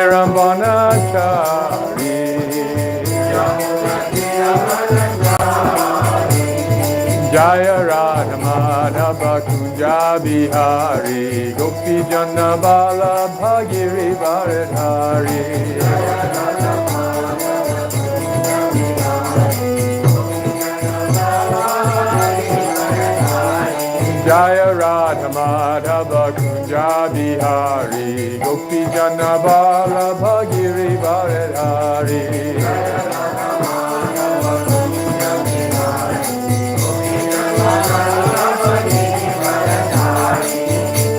Rambanachari Jaya Radha Madhava Kunja Bihari Gopi Jana Bala Bhagiri Bharadhari Jaya Radha Madhava Kunja Bihari Gopi Jana Bala Bhagiri Bharadhari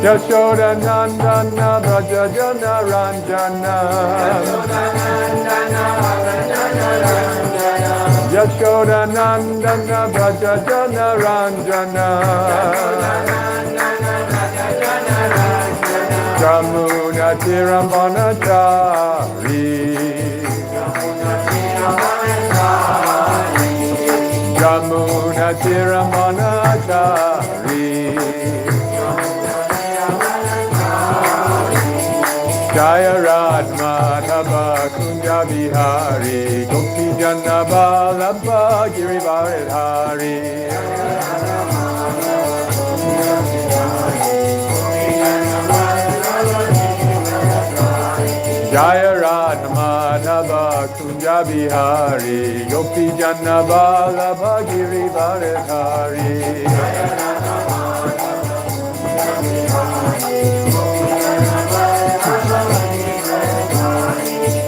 Yashoda Nandana Braja Jana Ranjana Yashoda Nandana Braja Jana Ranjana Jamuna Tirambanachari Jamuna Tirambanachari Jaya Radha Madhava Kunja Bihari Gopi Jana Bala Bhagiri Bharadhari Jaya Radha Madhava Kunja Bihari Gopi Jana Bala Bhagiri Bharadhari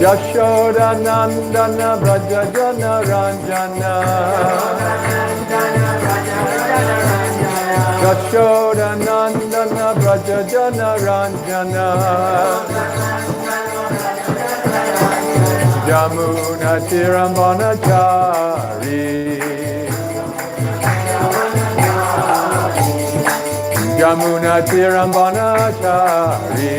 Yashoda Nandana Braja Jana Ranjana Yashoda Nandana Braja Jana Ranjana Jamuna Tirambanachari Jamuna Tirambanachari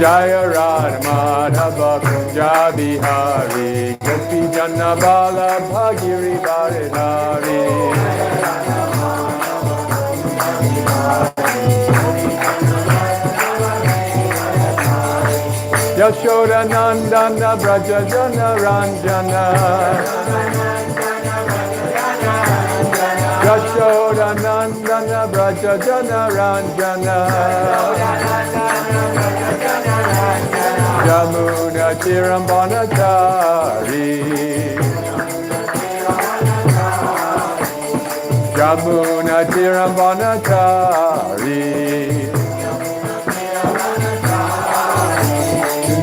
Jaya Radha Madhava Kunja Bihari Gopi Jana Bala Bhagiri Bharadhari Yashoda Nandana Braja Jana Ranjana Yashoda Nandana Braja Jana Ranjana Jamuna Tirambanachari Jamuna Tirambanachari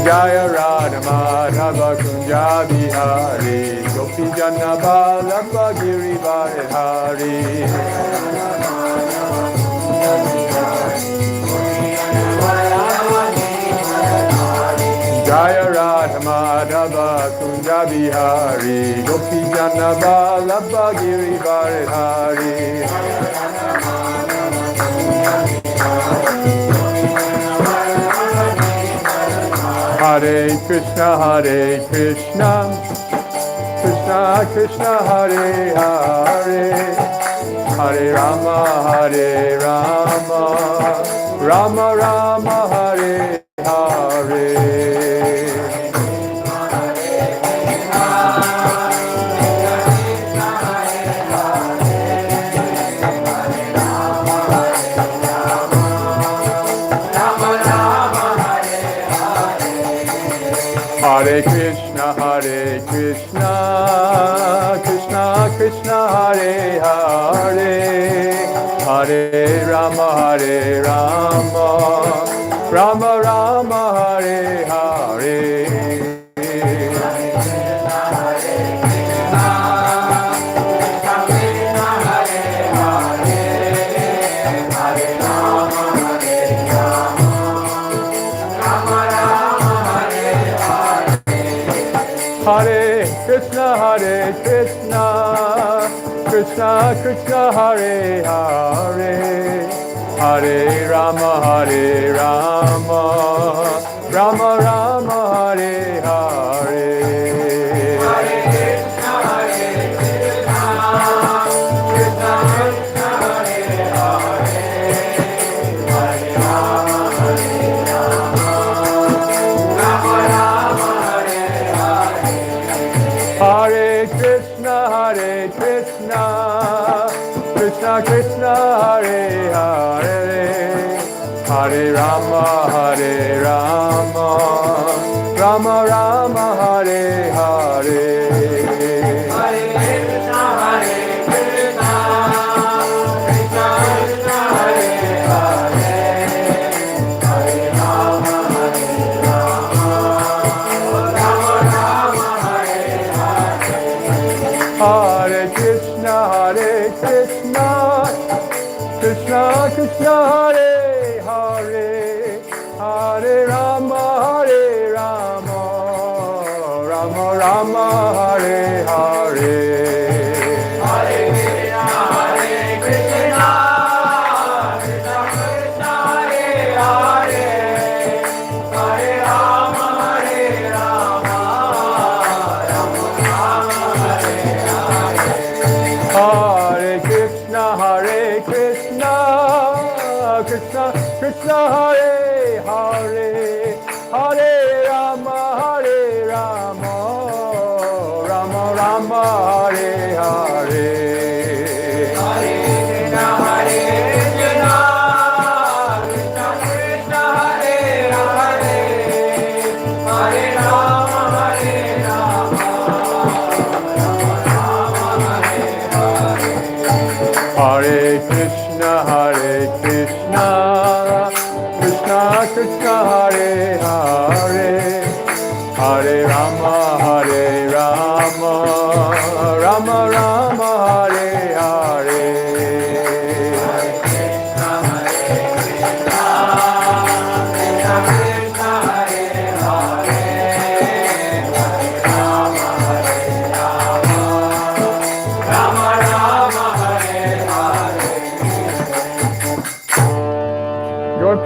Jaya Radha Madhava Kunja Bihari Gopi Jana Bala Bhagiri Bharadhari Jaya Radha Madhava Kunja Bihari Gopi Jana Bala Bhagiri Bharadhari Hare Krishna Hare Krishna Krishna Krishna Hare Hare Hare Rama Hare Rama Rama Rama Hare Hare Hare Krishna Krishna Krishna Hare Hare Hare Rama Hare Rama Rama Rama Hare Hare Hare Krishna Krishna Krishna Hare Hare Hare Rama Hare Rama Rama Rama Hare Hare Hare Krishna Krishna Krishna Hare Hare Hare Rama Krishna Krishna Hare Hare Hare Rama Rama Rama Hare Hare Hare Krishna, Krishna Krishna, Hare Hare, Hare Rama, Rama Rama, Hare Hare. Krishna Krishna Hare Hare Hare Rama Rama Rama Hare Hare Hare Krishna Krishna Krishna Hare Hare Hare Rama Rama Rama Hare Hare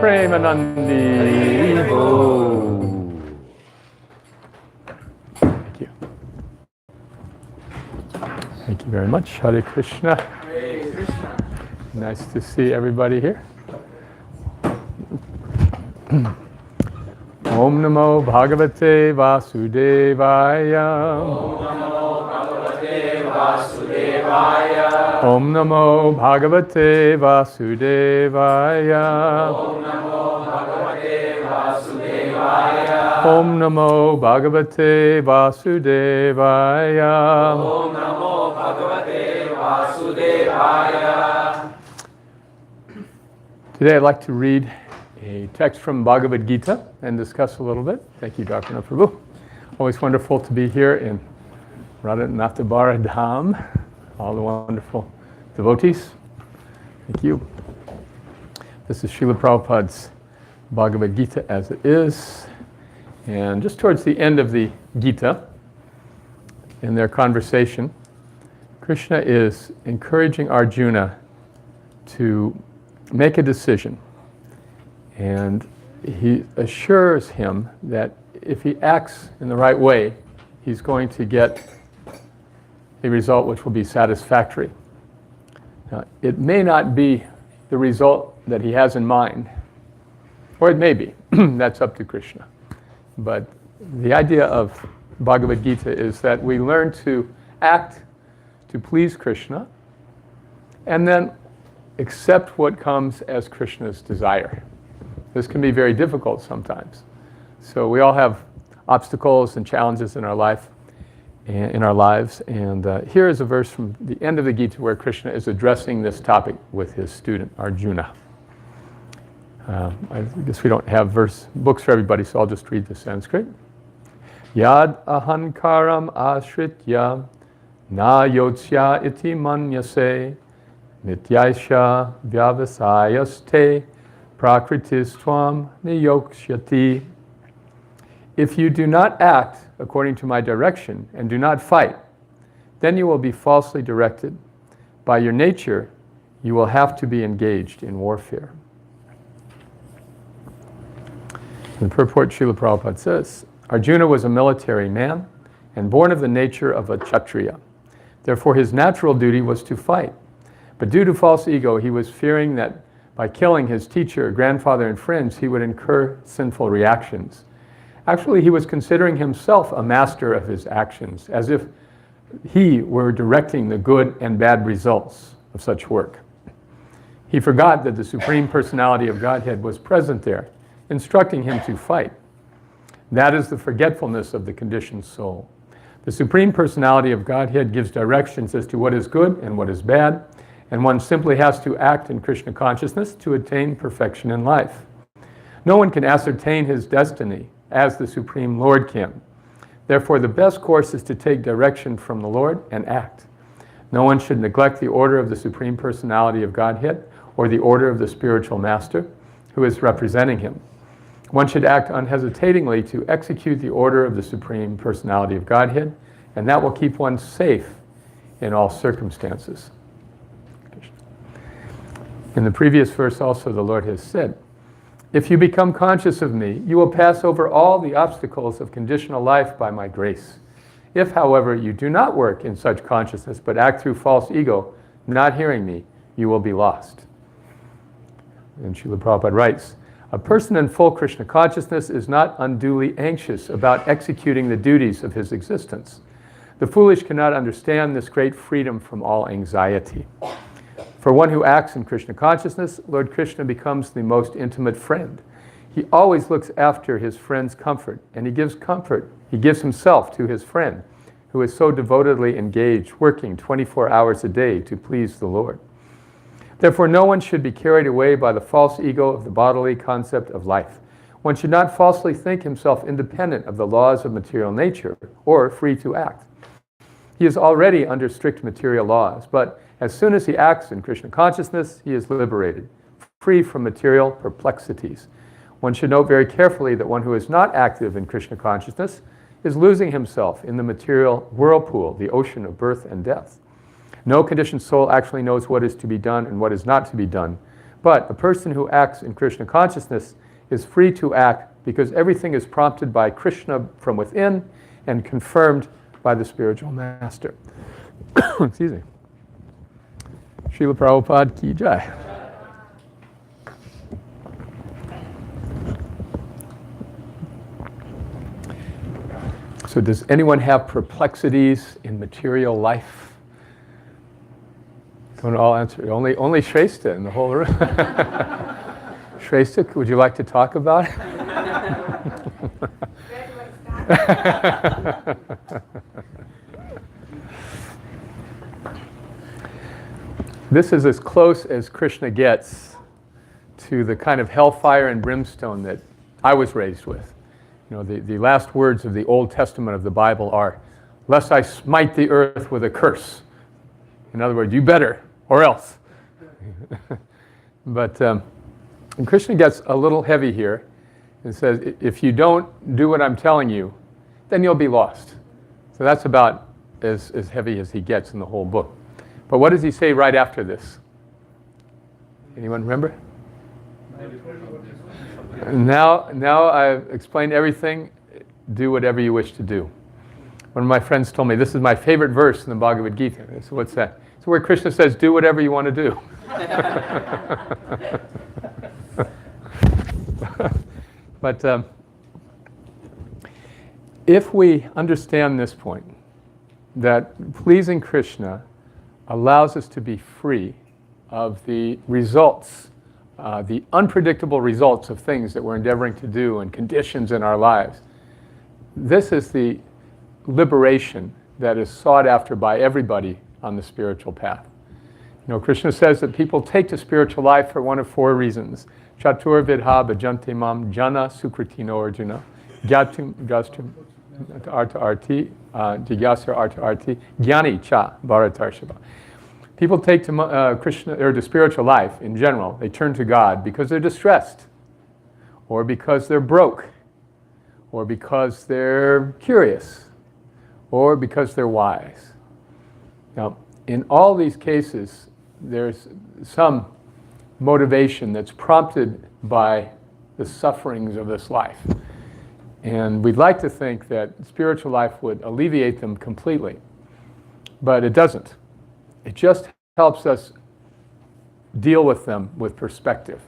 Premanandi. Thank you. Thank you very much. Hare Krishna. Hare Krishna. Nice to see everybody here. Om Namo Bhagavate Vasudevaya. Om Namo Bhagavate Vasudevaya. Om Namo Bhagavate Vasudevaya. Om Namo Bhagavate Vasudevaya. Today I'd like to read a text from Bhagavad Gita and discuss a little bit. Thank you, Dr. Prabhu. Always wonderful to be here in Radhanathabara Dham. All the wonderful devotees. Thank you. This is Srila Prabhupada's Bhagavad Gita as it is. And just towards the end of the Gita, in their conversation, Krishna is encouraging Arjuna to make a decision. And he assures him that if he acts in the right way, he's going to get a result which will be satisfactory. Now, it may not be the result that he has in mind, or it may be. That's up to Krishna. But the idea of Bhagavad Gita is that we learn to act to please Krishna and then accept what comes as Krishna's desire. This can be very difficult sometimes. So we all have obstacles and challenges in our life, in our lives. And here is a verse from the end of the Gita where Krishna is addressing this topic with his student, Arjuna. I guess we don't have books for everybody, so I'll just read the Sanskrit. Yad ahankaram ashritya na yotsya iti manyase nityaisha vyavasayaste prakritistvam niyoksyati. If you do not act according to my direction and do not fight, then you will be falsely directed. By your nature, you will have to be engaged in warfare. In the purport, Srila Prabhupada says, Arjuna was a military man and born of the nature of a Kshatriya. Therefore, his natural duty was to fight. But due to false ego, he was fearing that by killing his teacher, grandfather, and friends, he would incur sinful reactions. Actually, he was considering himself a master of his actions, as if he were directing the good and bad results of such work. He forgot that the Supreme Personality of Godhead was present there, instructing him to fight. That is the forgetfulness of the conditioned soul. The Supreme Personality of Godhead gives directions as to what is good and what is bad, and one simply has to act in Krishna consciousness to attain perfection in life. No one can ascertain his destiny as the Supreme Lord can. Therefore, the best course is to take direction from the Lord and act. No one should neglect the order of the Supreme Personality of Godhead or the order of the spiritual master who is representing him. One should act unhesitatingly to execute the order of the Supreme Personality of Godhead, and that will keep one safe in all circumstances. In the previous verse also, the Lord has said, "If you become conscious of me, you will pass over all the obstacles of conditional life by my grace. If, however, you do not work in such consciousness, but act through false ego, not hearing me, you will be lost." And Srila Prabhupada writes, "A person in full Krishna consciousness is not unduly anxious about executing the duties of his existence. The foolish cannot understand this great freedom from all anxiety. For one who acts in Krishna consciousness, Lord Krishna becomes the most intimate friend. He always looks after his friend's comfort, and he gives comfort. He gives himself to his friend, who is so devotedly engaged, working 24 hours a day to please the Lord. Therefore, no one should be carried away by the false ego of the bodily concept of life. One should not falsely think himself independent of the laws of material nature or free to act. He is already under strict material laws, but as soon as he acts in Krishna consciousness, he is liberated, free from material perplexities. One should note very carefully that one who is not active in Krishna consciousness is losing himself in the material whirlpool, the ocean of birth and death. No conditioned soul actually knows what is to be done and what is not to be done. But a person who acts in Krishna consciousness is free to act because everything is prompted by Krishna from within and confirmed by the spiritual master." Excuse me. Srila Prabhupada ki jai. So does anyone have perplexities in material life? Don't all answer. Only Shrestha in the whole room. Shrestha, would you like to talk about it? This is as close as Krishna gets to the kind of hellfire and brimstone that I was raised with. You know, the last words of the Old Testament of the Bible are, "Lest I smite the earth with a curse." In other words, you better, or else. But and Krishna gets a little heavy here and says, if you don't do what I'm telling you, then you'll be lost. So that's about as heavy as he gets in the whole book. But what does he say right after this? Anyone remember? Now I've explained everything. Do whatever you wish to do. One of my friends told me, this is my favorite verse in the Bhagavad Gita. I said, what's that? It's where Krishna says, do whatever you want to do. But if we understand this point, that pleasing Krishna allows us to be free of the results, the unpredictable results of things that we're endeavoring to do and conditions in our lives. This is the liberation that is sought after by everybody on the spiritual path. You know, Krishna says that people take to spiritual life for one of four reasons. Chatur vidha bhajante mam jana sukritino arjuna. Gyatum arta arti, jigyasya arta arti, jnani cha bharatarshava. People take to Krishna or to spiritual life in general. They turn to God because they're distressed, or because they're broke, or because they're curious, or because they're wise. Now, in all these cases, there's some motivation that's prompted by the sufferings of this life. And we'd like to think that spiritual life would alleviate them completely, but it doesn't. It just helps us deal with them with perspective.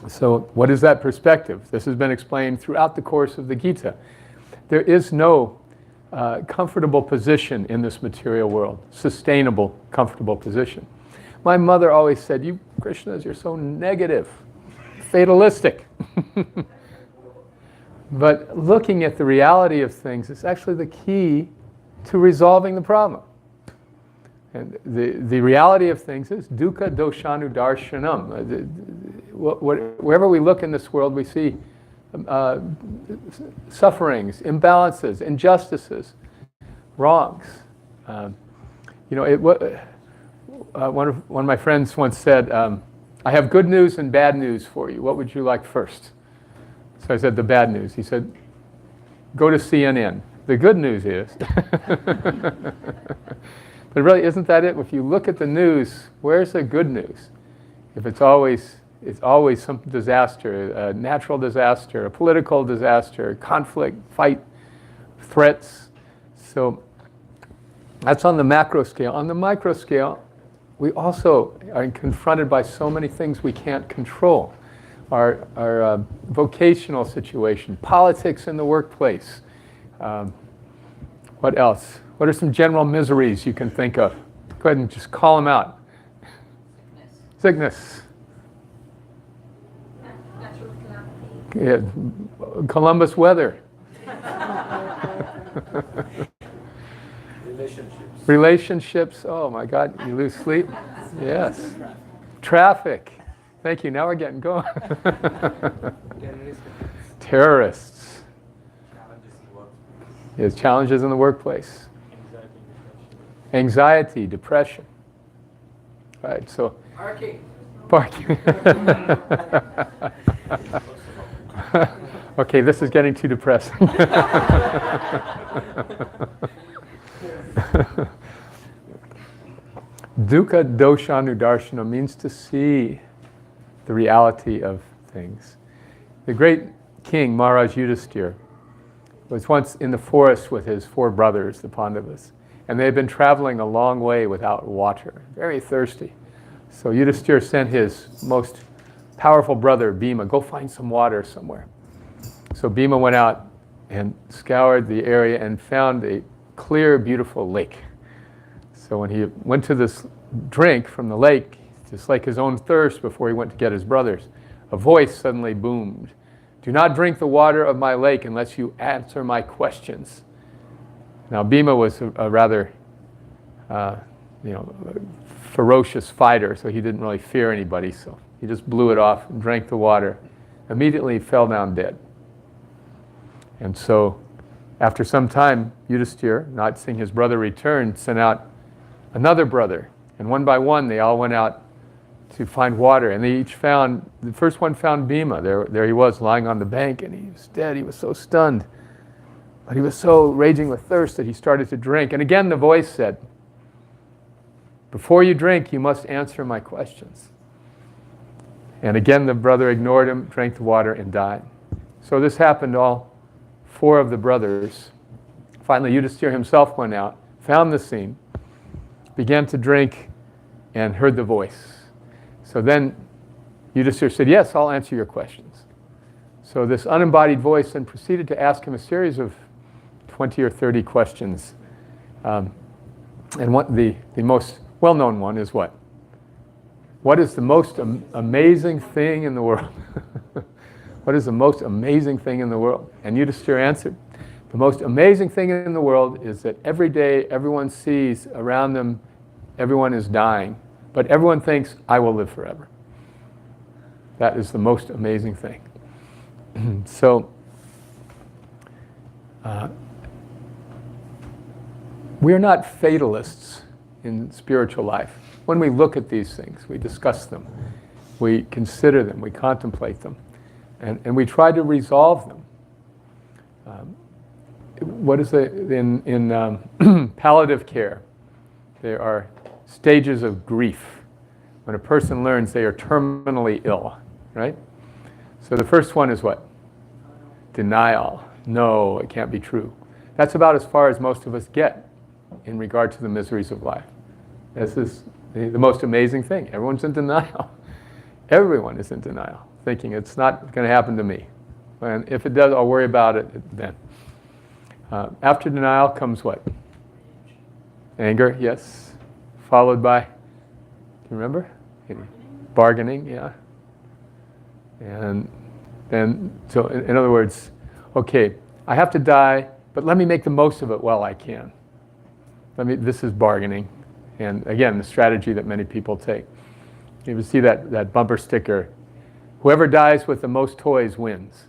So what is that perspective? This has been explained throughout the course of the Gita. There is no comfortable position in this material world, sustainable, comfortable position. My mother always said, you Krishnas, you're so negative, fatalistic. But looking at the reality of things is actually the key to resolving the problem. And the reality of things is dukkha doshanu darshanam. Wherever we look in this world, we see sufferings, imbalances, injustices, wrongs. One of my friends once said, I have good news and bad news for you. What would you like first? So I said, the bad news. He said, go to CNN. The good news is. But really, isn't that it? If you look at the news, where's the good news? If it's always some disaster, a natural disaster, a political disaster, conflict, fight, threats. So that's on the macro scale. On the micro scale, we also are confronted by so many things we can't control. Our vocational situation, politics in the workplace. What else? What are some general miseries you can think of? Go ahead and just call them out. Sickness. Natural calamity. Yeah. Columbus weather. Relationships. Oh my God, you lose sleep? Yes. Traffic. Thank you. Now we're getting going. Terrorists. Yes, challenges in the workplace. Anxiety, depression. Right, so. Parking. Okay, this is getting too depressing. Dukkha doshanu darshana means to see the reality of things. The great king, Maharaj Yuddhisti, was once in the forest with his 4 brothers, the Pandavas, and they had been traveling a long way without water, very thirsty. So Yuddhisti sent his most powerful brother, Bhima, go find some water somewhere. So Bhima went out and scoured the area and found a clear, beautiful lake. So when he went to this drink from the lake, just like his own thirst before he went to get his brothers, a voice suddenly boomed. Do not drink the water of my lake unless you answer my questions. Now Bhima was a rather ferocious fighter, so he didn't really fear anybody, so he just blew it off and drank the water. Immediately fell down dead. And so after some time, Yuddhisti, not seeing his brother return, sent out another brother. And one by one, they all went out to find water. And they each found, the first one found Bhima. There he was, lying on the bank, and he was dead. He was so stunned. But he was so raging with thirst that he started to drink. And again, the voice said, before you drink, you must answer my questions. And again, the brother ignored him, drank the water, and died. So this happened all 4 of the brothers. Finally, Yuddhisti himself went out, found the scene, began to drink, and heard the voice. So then Yuddhisti said, yes, I'll answer your questions. So this unembodied voice then proceeded to ask him a series of 20 or 30 questions. And the most well-known one is what? What is the most amazing thing in the world? What is the most amazing thing in the world? And Yuddhisti answered, the most amazing thing in the world is that every day everyone sees around them, everyone is dying, but everyone thinks, I will live forever. That is the most amazing thing. So, we're not fatalists in spiritual life. When we look at these things, we discuss them, we consider them, we contemplate them, and we try to resolve them. What is in palliative care, there are stages of grief. When a person learns they are terminally ill, right? So the first one is what? Denial. No, it can't be true. That's about as far as most of us get in regard to the miseries of life. This is the most amazing thing. Everyone's in denial. Everyone is in denial, thinking it's not going to happen to me. And if it does, I'll worry about it then. After denial comes what? Anger, yes. Followed by you remember? Bargaining, yeah. And then, so in other words, okay, I have to die, but let me make the most of it while I can. This is bargaining. And again, the strategy that many people take. You see that bumper sticker, whoever dies with the most toys wins.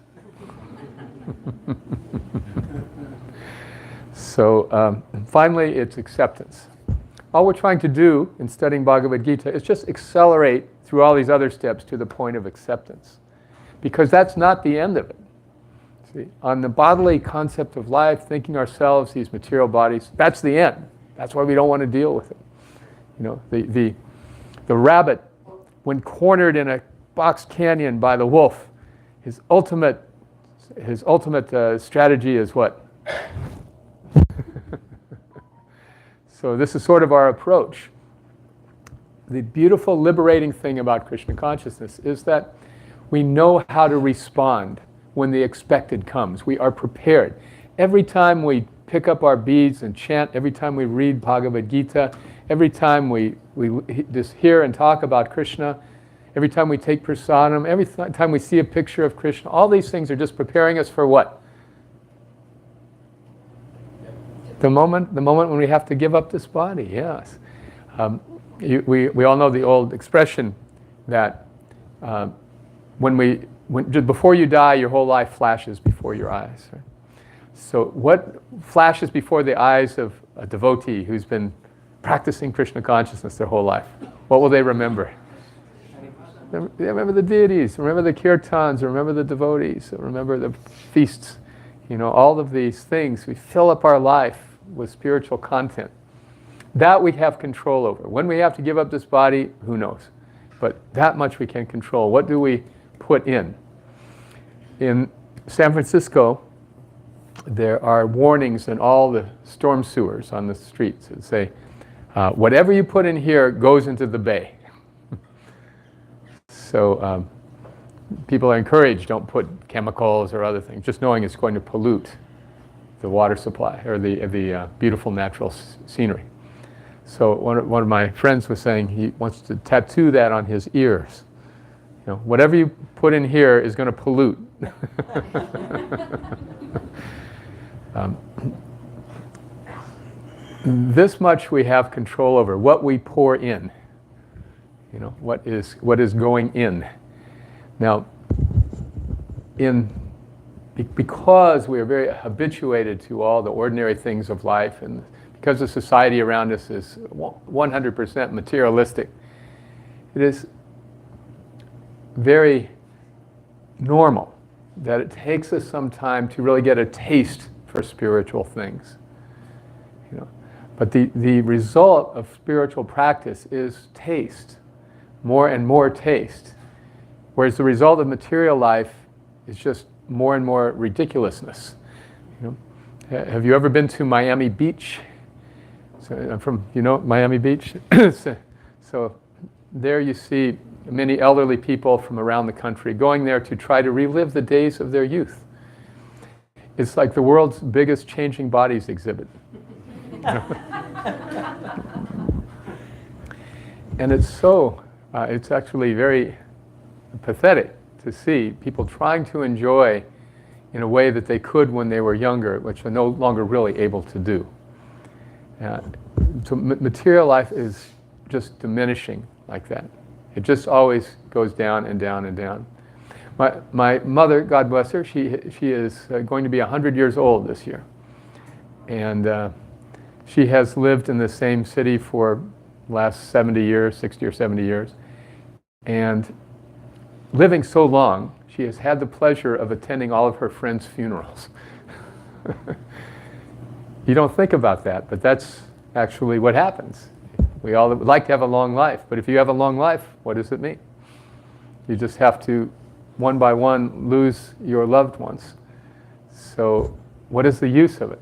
So finally, it's acceptance. All we're trying to do in studying Bhagavad Gita is just accelerate through all these other steps to the point of acceptance. Because that's not the end of it. See, on the bodily concept of life, thinking ourselves, these material bodies, that's the end. That's why we don't want to deal with it. You know, the rabbit, when cornered in a box canyon by the wolf, his ultimate strategy is what? So this is sort of our approach. The beautiful, liberating thing about Krishna consciousness is that we know how to respond when the expected comes. We are prepared. Every time we pick up our beads and chant, every time we read Bhagavad Gita, every time we just hear and talk about Krishna, every time we take prasadam, every time we see a picture of Krishna, all these things are just preparing us for what? The moment when we have to give up this body, yes. We all know the old expression that just before you die, your whole life flashes before your eyes. Right? So what flashes before the eyes of a devotee who's been practicing Krishna consciousness their whole life? What will they remember? They remember the deities, remember the kirtans, remember the devotees, remember the feasts. You know, all of these things, we fill up our life with spiritual content. That we have control over. When we have to give up this body, who knows? But that much we can control. What do we put in? In San Francisco, there are warnings in all the storm sewers on the streets that say, whatever you put in here goes into the bay. So people are encouraged, don't put chemicals or other things, just knowing it's going to pollute the water supply or the beautiful natural scenery. So one of my friends was saying he wants to tattoo that on his ears. You know, whatever you put in here is going to pollute. This much we have control over, what we pour in. You know, what is going in. Now, because we are very habituated to all the ordinary things of life, and because the society around us is 100% materialistic, it is very normal that it takes us some time to really get a taste for spiritual things. You know, but the result of spiritual practice is taste, more and more taste, whereas the result of material life is just more and more ridiculousness. You know, have you ever been to Miami Beach? So I'm from, Miami Beach. So there you see many elderly people from around the country going there to try to relive the days of their youth. It's like the world's biggest changing bodies exhibit. And it's actually very pathetic to see people trying to enjoy in a way that they could when they were younger, which they're no longer really able to do. So material life is just diminishing like that. It just always goes down and down and down. My mother, God bless her, she is going to be 100 years old this year. And she has lived in the same city for the last 70 years, 60 or 70 years. And living so long, she has had the pleasure of attending all of her friends' funerals. You don't think about that, but that's actually what happens. We all would like to have a long life, but if you have a long life, what does it mean? You just have to, one by one, lose your loved ones. So what is the use of it?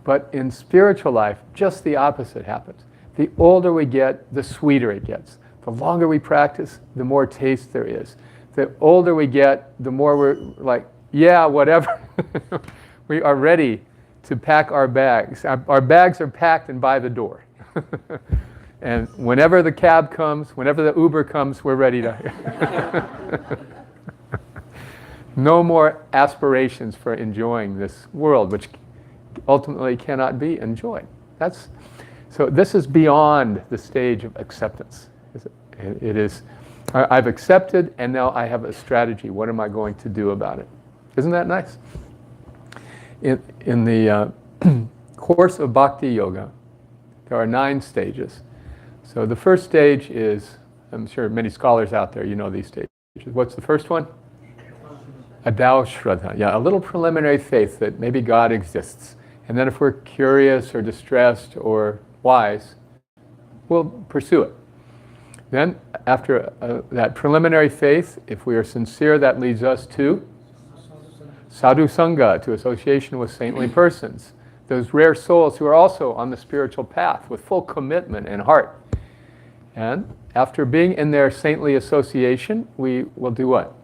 But in spiritual life, just the opposite happens. The older we get, the sweeter it gets. The longer we practice, the more taste there is. The older we get, the more we're like, yeah, whatever. We are ready to pack our bags. Our bags are packed and by the door. And whenever the cab comes, whenever the Uber comes, we're ready to. No more aspirations for enjoying this world, which ultimately cannot be enjoyed. So this is beyond the stage of acceptance. It is, I've accepted, and now I have a strategy. What am I going to do about it? Isn't that nice? In the course of Bhakti Yoga, there are 9 stages. So the first stage is, I'm sure many scholars out there, you know these stages. What's the first one? Adao Shraddha. Yeah, a little preliminary faith that maybe God exists. And then if we're curious or distressed or wise, we'll pursue it. Then after that preliminary faith, if we are sincere, that leads us to sadhu sangha, to association with saintly persons. Those rare souls who are also on the spiritual path with full commitment and heart. And after being in their saintly association, we will do what?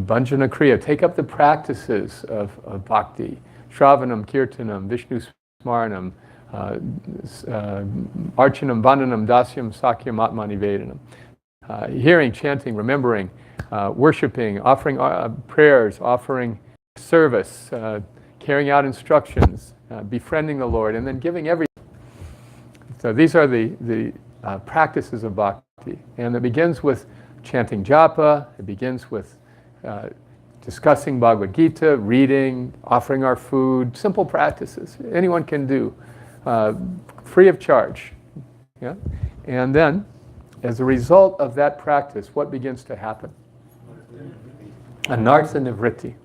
Bhajana Kriya. Take up the practices of bhakti. Shravanam, Kirtanam, Vishnu Smaranam, Archanam, Vandanam, Dasyam, Sakyam, Atma Nivedanam. Hearing, chanting, remembering, worshipping, offering prayers, offering service, carrying out instructions, befriending the Lord, and then giving everything. So these are the practices of bhakti. And it begins with chanting japa, it begins with discussing Bhagavad Gita, reading, offering our food, simple practices anyone can do, free of charge. Yeah? And then, as a result of that practice, what begins to happen? Anartha nivritti.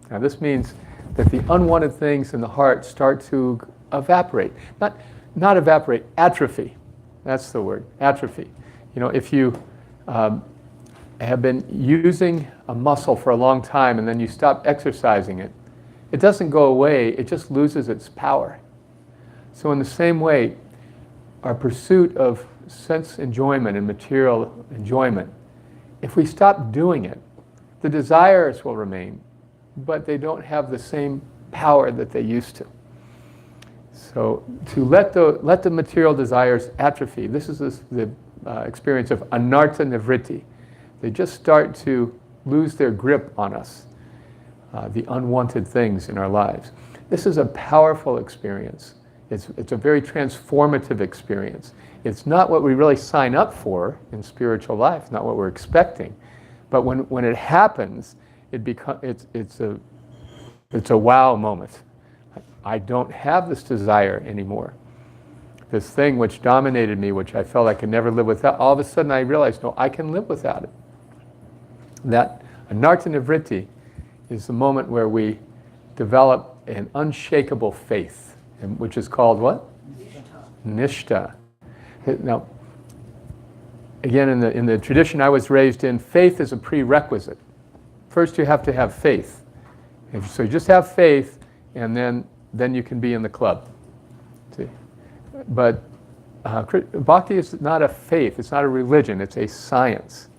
Now this means that the unwanted things in the heart start to evaporate. Not evaporate, atrophy. That's the word, atrophy. You know, if you have been using a muscle for a long time and then you stop exercising it, it doesn't go away, it just loses its power. So in the same way, our pursuit of sense enjoyment and material enjoyment, if we stop doing it, the desires will remain, but they don't have the same power that they used to. So to let the material desires atrophy, this is the experience of anartha nivritti. They just start to lose their grip on us, the unwanted things in our lives. This is a powerful experience. It's a very transformative experience. It's not what we really sign up for in spiritual life, not what we're expecting. But when it happens, it's a wow moment. I don't have this desire anymore. This thing which dominated me, which I felt I could never live without, all of a sudden I realized, no, I can live without it. That anartha nivritti is the moment where we develop an unshakable faith, which is called what? Nishta. Now, again, in the tradition I was raised in, faith is a prerequisite. First you have to have faith. And so you just have faith, and then you can be in the club. See? But bhakti is not a faith, it's not a religion, it's a science.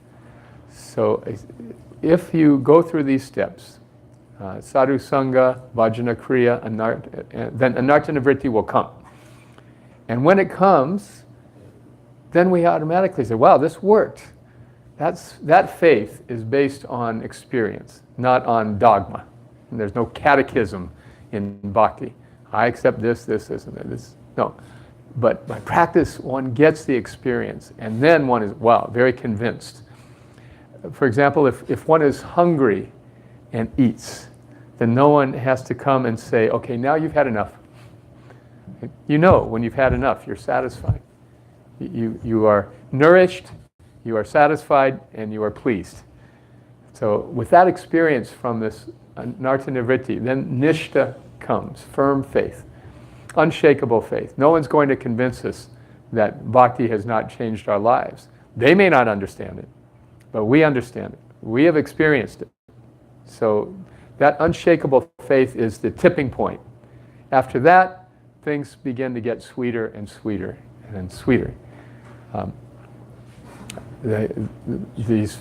So if you go through these steps, sadhu sangha, bhajana kriya, then anartha nivritti will come. And when it comes, then we automatically say, wow, this worked. That faith is based on experience, not on dogma. And there's no catechism in bhakti. I accept this, and this. No. But by practice, one gets the experience, and then one is, wow, very convinced. For example, if one is hungry and eats, then no one has to come and say, okay, now you've had enough. You know when you've had enough, you're satisfied. You are nourished, you are satisfied, and you are pleased. So with that experience from this anartha nivritti, then nishta comes, firm faith, unshakable faith. No one's going to convince us that bhakti has not changed our lives. They may not understand it, but we understand it. We have experienced it. So that unshakable faith is the tipping point. After that, things begin to get sweeter and sweeter and sweeter. These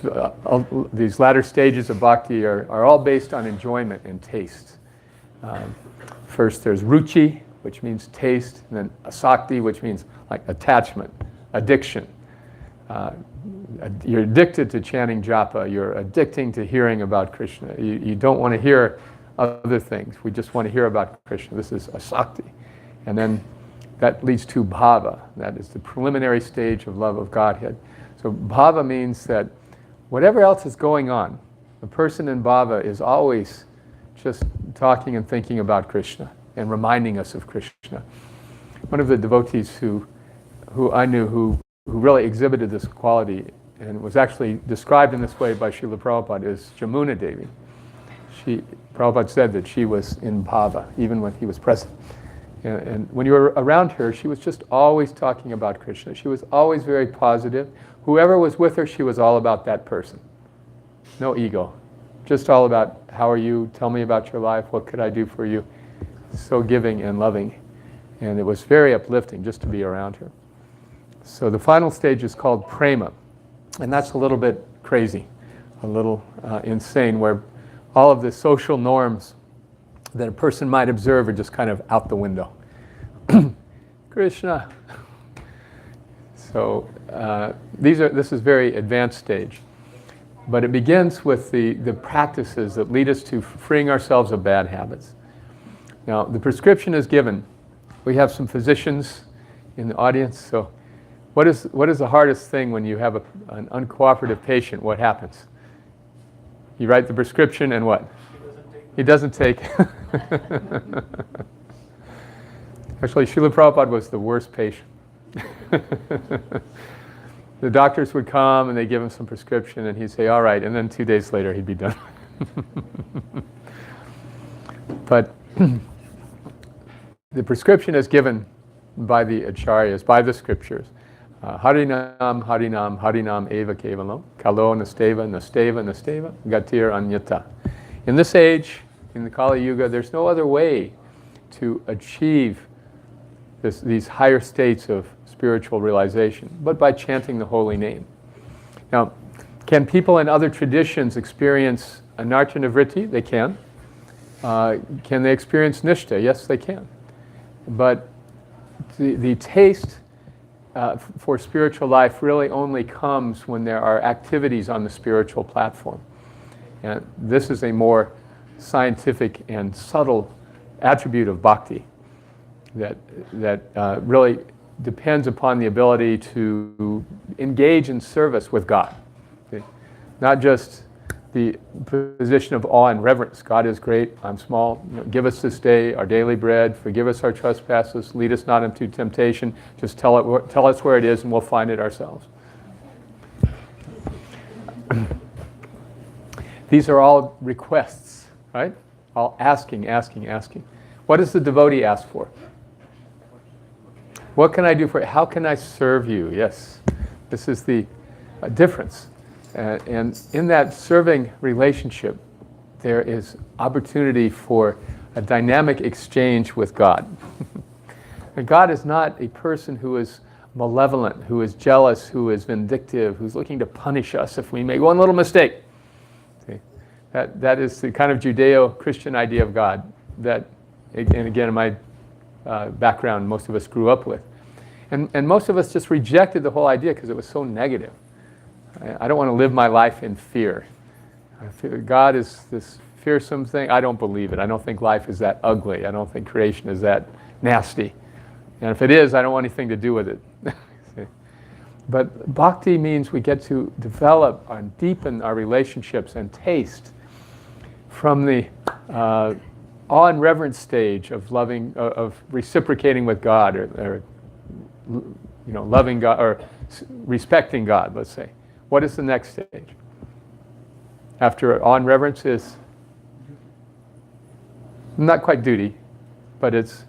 latter stages of bhakti are all based on enjoyment and taste. First there's ruchi, which means taste, and then asakti, which means like attachment. addiction. You're addicted to chanting japa. You're addicting to hearing about Krishna. You don't want to hear other things. We just want to hear about Krishna. This is asakti. And then that leads to bhava. That is the preliminary stage of love of Godhead. So bhava means that whatever else is going on, the person in bhava is always just talking and thinking about Krishna and reminding us of Krishna. One of the devotees who I knew who really exhibited this quality and was actually described in this way by Srila Prabhupada is Jamuna Devi. Prabhupada said that she was in bhava even when he was present. And when you were around her, she was just always talking about Krishna. She was always very positive. Whoever was with her, she was all about that person. No ego. Just all about, how are you? Tell me about your life. What could I do for you? So giving and loving. And it was very uplifting just to be around her. So the final stage is called prema. And that's a little bit crazy, a little insane, where all of the social norms that a person might observe are just kind of out the window. Krishna. So this is very advanced stage. But it begins with the practices that lead us to freeing ourselves of bad habits. Now, the prescription is given. We have some physicians in the audience. So what is the hardest thing when you have an uncooperative patient? What happens? You write the prescription and what? He doesn't take. Actually, Srila Prabhupada was the worst patient. The doctors would come and they'd give him some prescription and he'd say, all right, and then 2 days later he'd be done. But the prescription is given by the acharyas, by the scriptures. Harinam, Harinam, Harinam eva kevalam, kalo nasteva, nasteva, nasteva, gatir anyata. In this age, in the Kali Yuga, there's no other way to achieve these higher states of spiritual realization, but by chanting the holy name. Now, can people in other traditions experience anartha vritti? They can. Can they experience nishta? Yes, they can. But the taste for spiritual life really only comes when there are activities on the spiritual platform. And this is a more scientific and subtle attribute of bhakti that really depends upon the ability to engage in service with God. Okay? Not just the position of awe and reverence. God is great, I'm small. Give us this day our daily bread. Forgive us our trespasses. Lead us not into temptation. Just tell us where it is and we'll find it ourselves. These are all requests, right? All asking. What does the devotee ask for? What can I do for you? How can I serve you? Yes, this is the difference. And in that serving relationship, there is opportunity for a dynamic exchange with God. And God is not a person who is malevolent, who is jealous, who is vindictive, who's looking to punish us if we make one little mistake. See? That is the kind of Judeo-Christian idea of God that, and again, in my background, most of us grew up with. And most of us just rejected the whole idea because it was so negative. I don't want to live my life in fear. God is this fearsome thing. I don't believe it. I don't think life is that ugly. I don't think creation is that nasty. And if it is, I don't want anything to do with it. But bhakti means we get to develop and deepen our relationships and taste from the awe and reverence stage of loving, of reciprocating with God, or loving God, or respecting God, let's say. What is the next stage? After awe and reverence is not quite duty, but it's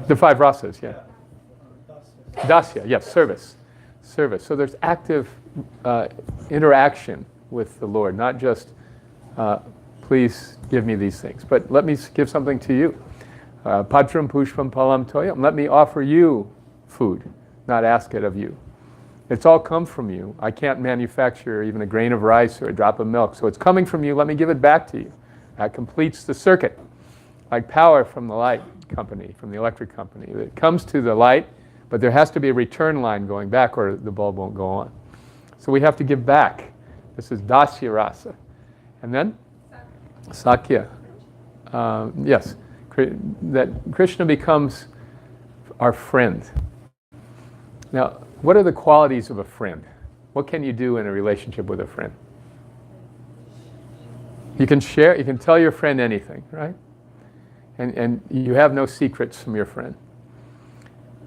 the five rasas, yeah. Dasya, yes, service. So there's active interaction with the Lord, not just please give me these things, but let me give something to you. Patram pushpam palam toyam. Let me offer you food, not ask it of you. It's all come from you. I can't manufacture even a grain of rice or a drop of milk, so it's coming from you. Let me give it back to you. That completes the circuit, like power from the light. company, from the electric company. It comes to the light, but there has to be a return line going back or the bulb won't go on. So we have to give back. This is dasya rasa. And then sakya. Yes, that Krishna becomes our friend. Now, what are the qualities of a friend? What can you do in a relationship with a friend? You can share, you can tell your friend anything, right? And you have no secrets from your friend.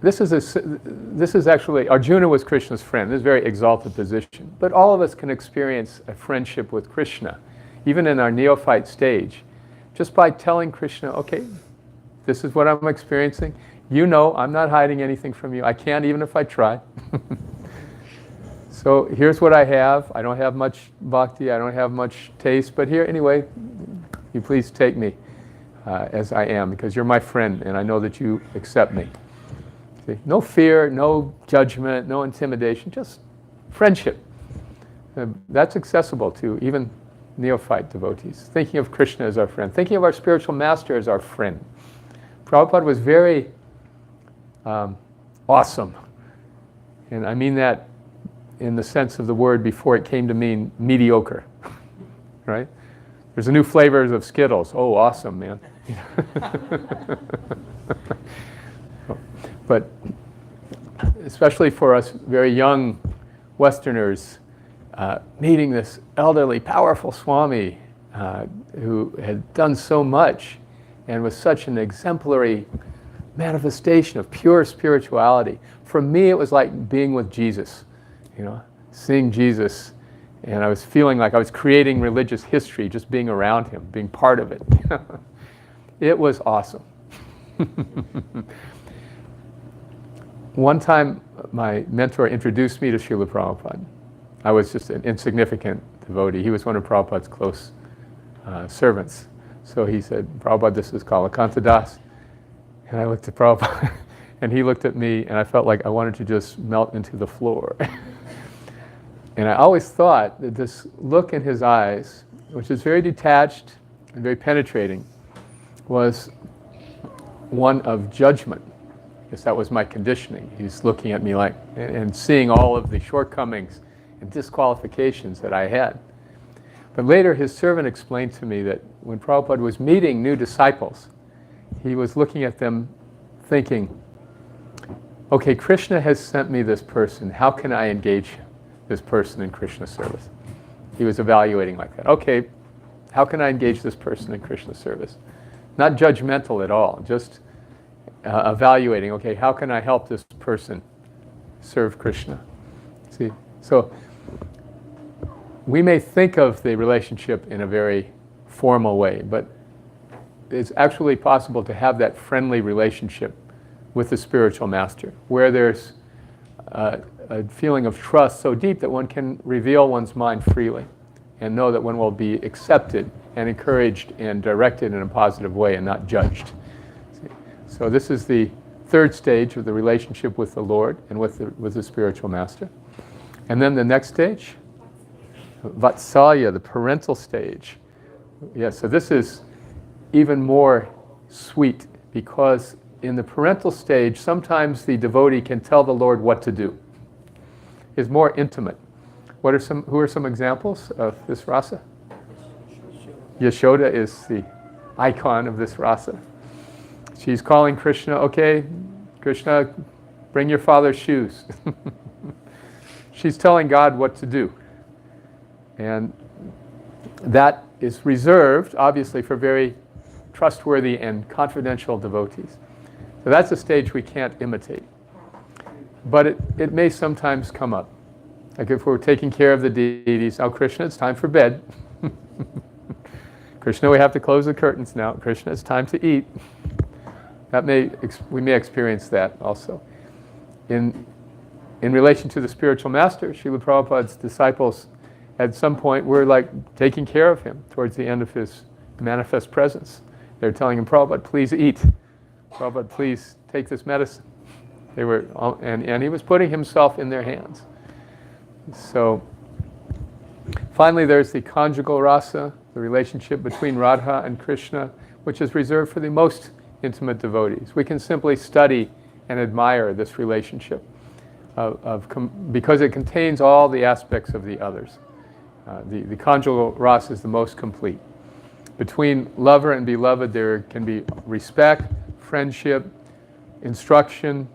This is actually, Arjuna was Krishna's friend. This is a very exalted position. But all of us can experience a friendship with Krishna, even in our neophyte stage, just by telling Krishna, okay, this is what I'm experiencing. You know, I'm not hiding anything from you. I can't even if I try. So here's what I have. I don't have much bhakti. I don't have much taste. But here, anyway, you please take me as I am, because you're my friend and I know that you accept me. See? No fear, no judgment, no intimidation, just friendship. That's accessible to even neophyte devotees. Thinking of Krishna as our friend. Thinking of our spiritual master as our friend. Prabhupada was very awesome. And I mean that in the sense of the word before it came to mean mediocre. Right? There's a new flavors of Skittles. Oh, awesome, man. But especially for us very young Westerners, meeting this elderly, powerful Swami who had done so much and was such an exemplary manifestation of pure spirituality. For me, it was like being with Jesus, you know, seeing Jesus, and I was feeling like I was creating religious history just being around him, being part of it. It was awesome. One time, my mentor introduced me to Srila Prabhupada. I was just an insignificant devotee. He was one of Prabhupada's close servants. So he said, Prabhupada, this is Kalakantha Das. And I looked at Prabhupada, and he looked at me, and I felt like I wanted to just melt into the floor. And I always thought that this look in his eyes, which is very detached and very penetrating, was one of judgment. Because that was my conditioning. He's looking at me like, and seeing all of the shortcomings and disqualifications that I had. But later his servant explained to me that when Prabhupada was meeting new disciples, he was looking at them thinking, okay, Krishna has sent me this person. How can I engage this person in Krishna service? He was evaluating like that. Okay, how can I engage this person in Krishna service? Not judgmental at all, just evaluating, okay, how can I help this person serve Krishna? See, so we may think of the relationship in a very formal way, but it's actually possible to have that friendly relationship with the spiritual master, where there's a feeling of trust so deep that one can reveal one's mind freely and know that one will be accepted and encouraged and directed in a positive way and not judged. So this is the third stage of the relationship with the Lord and with the spiritual master. And then the next stage, Vatsalya, the parental stage. Yeah, so this is even more sweet, because in the parental stage, sometimes the devotee can tell the Lord what to do. It's more intimate. Who are some examples of this rasa? Yashoda is the icon of this rasa. She's calling Krishna, okay, Krishna, bring your father's shoes. She's telling God what to do. And that is reserved, obviously, for very trustworthy and confidential devotees. So that's a stage we can't imitate. But it may sometimes come up. Like if we're taking care of the deities, oh, Krishna, it's time for bed. Krishna, we have to close the curtains now. Krishna, it's time to eat. We may experience that also. In relation to the spiritual master, Srila Prabhupada's disciples at some point were like taking care of him towards the end of his manifest presence. They're telling him, Prabhupada, please eat. Prabhupada, please take this medicine. They were, and he was putting himself in their hands. So finally there's the conjugal rasa, the relationship between Radha and Krishna, which is reserved for the most intimate devotees. We can simply study and admire this relationship because it contains all the aspects of the others. The conjugal rasa is the most complete. Between lover and beloved, there can be respect, friendship, instruction,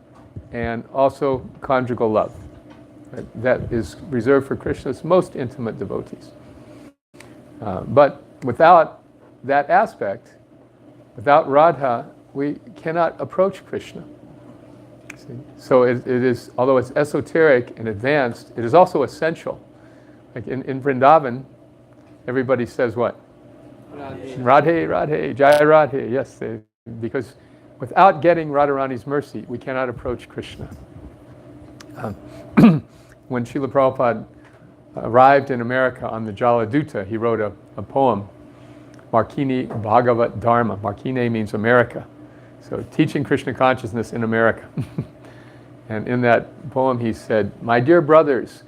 and also conjugal love. That is reserved for Krishna's most intimate devotees. But without that aspect, without Radha, we cannot approach Krishna. See? So it is, although it's esoteric and advanced, it is also essential. Like in Vrindavan, everybody says what? Radhe, Radhe, Jai Radhe. Yes, because without getting Radharani's mercy, we cannot approach Krishna. When Srila Prabhupada arrived in America on the Jaladuta, he wrote a poem, Markini Bhagavat Dharma. Markine means America. So teaching Krishna consciousness in America. And in that poem he said, "My dear brothers,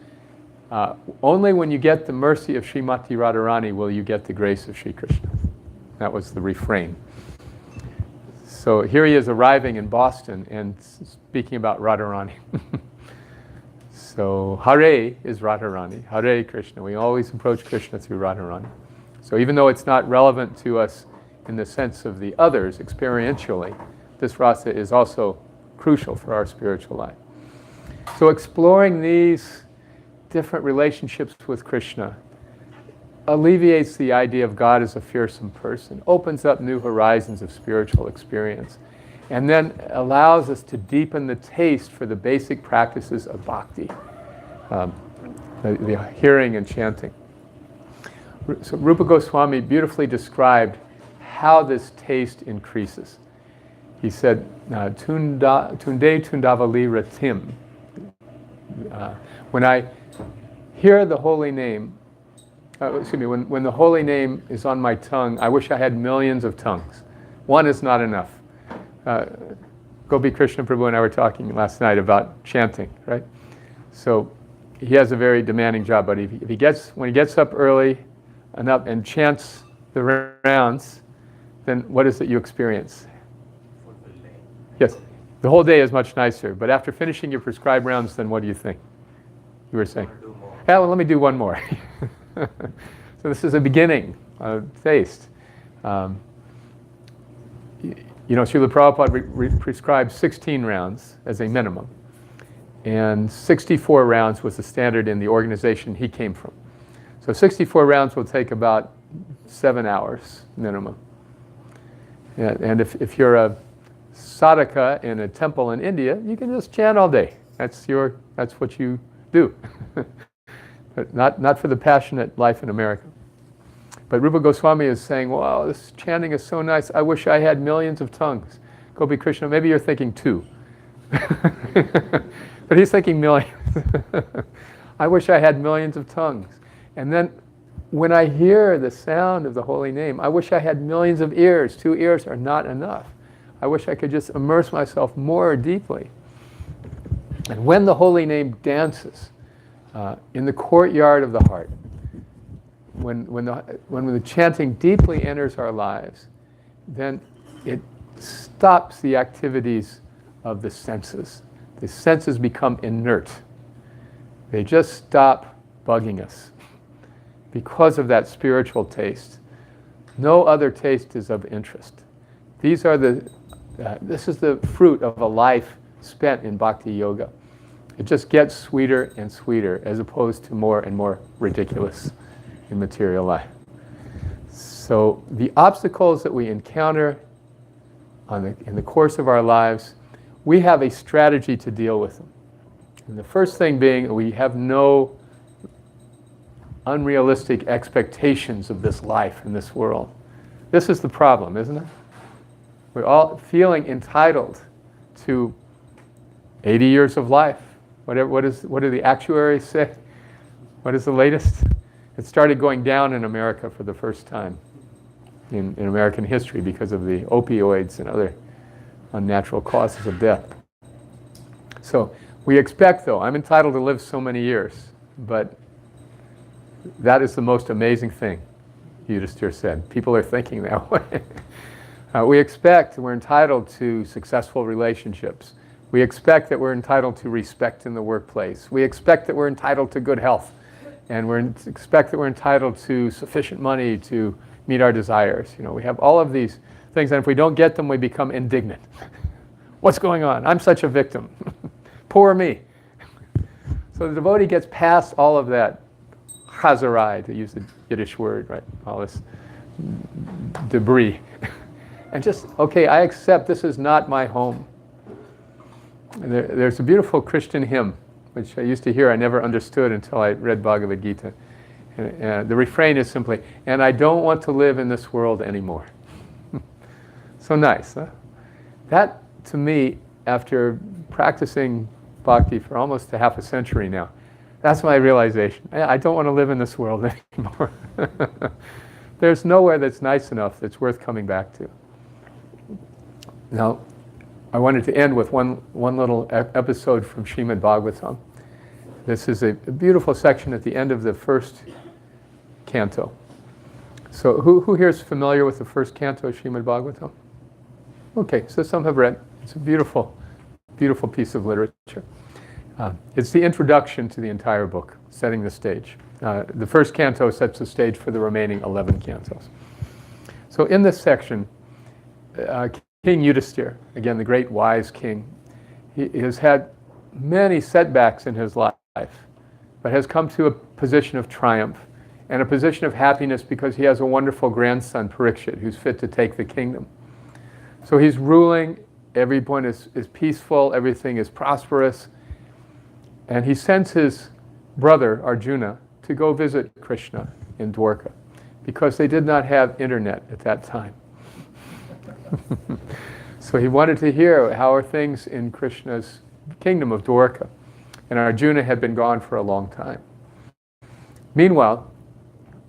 only when you get the mercy of Srimati Radharani will you get the grace of Sri Krishna." That was the refrain. So here he is arriving in Boston and speaking about Radharani. So Hare is Radharani, Hare Krishna. We always approach Krishna through Radharani. So even though it's not relevant to us in the sense of the others experientially, this rasa is also crucial for our spiritual life. So exploring these different relationships with Krishna alleviates the idea of God as a fearsome person, opens up new horizons of spiritual experience, and then allows us to deepen the taste for the basic practices of bhakti, the hearing and chanting. So Rupa Goswami beautifully described how this taste increases. He said, Tunde Tundavali Ratim. When I hear the holy name, when the holy name is on my tongue, I wish I had millions of tongues. One is not enough. Gopi Krishna Prabhu and I were talking last night about chanting, right? So he has a very demanding job, but when he gets up early and chants the rounds, then what is it you experience? Yes, the whole day is much nicer, but after finishing your prescribed rounds, then what do you think? You were saying? Yeah, well, let me do one more. So this is a beginning of taste. Srila Prabhupada prescribed 16 rounds as a minimum. And 64 rounds was the standard in the organization he came from. So 64 rounds will take about 7 hours minimum. And if you're a sadhaka in a temple in India, you can just chant all day. That's what you do. But not for the passionate life in America. But Rupa Goswami is saying, wow, this chanting is so nice. I wish I had millions of tongues. Gopi Krishna, maybe you're thinking 2. But he's thinking millions. I wish I had millions of tongues. And then when I hear the sound of the holy name, I wish I had millions of ears. 2 ears are not enough. I wish I could just immerse myself more deeply. And when the holy name dances in the courtyard of the heart, when the chanting deeply enters our lives, then it stops the activities of the senses. The senses become inert. They just stop bugging us because of that spiritual taste. No other taste is of interest. This is the fruit of a life spent in bhakti yoga. It just gets sweeter and sweeter as opposed to more and more ridiculous in material life. So the obstacles that we encounter in the course of our lives, we have a strategy to deal with them. And the first thing being, we have no unrealistic expectations of this life in this world. This is the problem, isn't it? We're all feeling entitled to 80 years of life. What do the actuaries say? What is the latest? It started going down in America for the first time in American history because of the opioids and other unnatural causes of death. So we expect, though, I'm entitled to live so many years, but that is the most amazing thing, Yuddhisti said. People are thinking that way. We expect we're entitled to successful relationships. We expect that we're entitled to respect in the workplace. We expect that we're entitled to good health. And we expect that we're entitled to sufficient money to meet our desires. We have all of these things, and if we don't get them, we become indignant. What's going on? I'm such a victim. Poor me. So the devotee gets past all of that chazarai, to use the Yiddish word, right? All this debris. And just, okay, I accept this is not my home. And there's a beautiful Christian hymn, which I used to hear, I never understood until I read Bhagavad Gita. And the refrain is simply, and I don't want to live in this world anymore. So nice, huh? That, to me, after practicing Bhakti for almost a half a century now, that's my realization. I don't want to live in this world anymore. There's nowhere that's nice enough that's worth coming back to. Now, I wanted to end with one little episode from Srimad Bhagavatam. This is a beautiful section at the end of the first canto. So who here is familiar with the first canto of Srimad Bhagavatam? Okay, so some have read. It's a beautiful, beautiful piece of literature. It's the introduction to the entire book, setting the stage. The first canto sets the stage for the remaining 11 cantos. So in this section, King Yuddhisti, again, the great wise king, he has had many setbacks in his life, but has come to a position of triumph and a position of happiness because he has a wonderful grandson, Parikshit, who's fit to take the kingdom. So he's ruling, everyone is peaceful, everything is prosperous, and he sends his brother, Arjuna, to go visit Krishna in Dwarka, because they did not have internet at that time. So he wanted to hear how are things in Krishna's kingdom of Dwarka. And Arjuna had been gone for a long time. Meanwhile,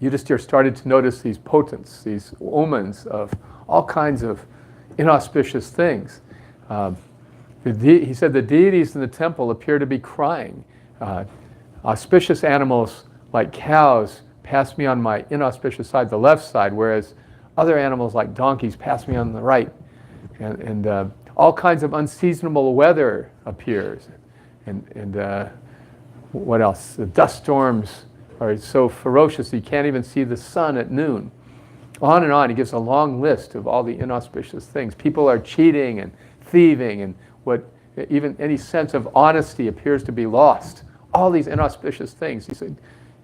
Yuddhisti started to notice these potents, these omens of all kinds of inauspicious things. He said the deities in the temple appear to be crying. Auspicious animals like cows pass me on my inauspicious side, the left side, whereas other animals like donkeys pass me on the right. And all kinds of unseasonable weather appears. And what else? The dust storms are so ferocious you can't even see the sun at noon. On and on, he gives a long list of all the inauspicious things. People are cheating and thieving, and even any sense of honesty appears to be lost. All these inauspicious things. He said,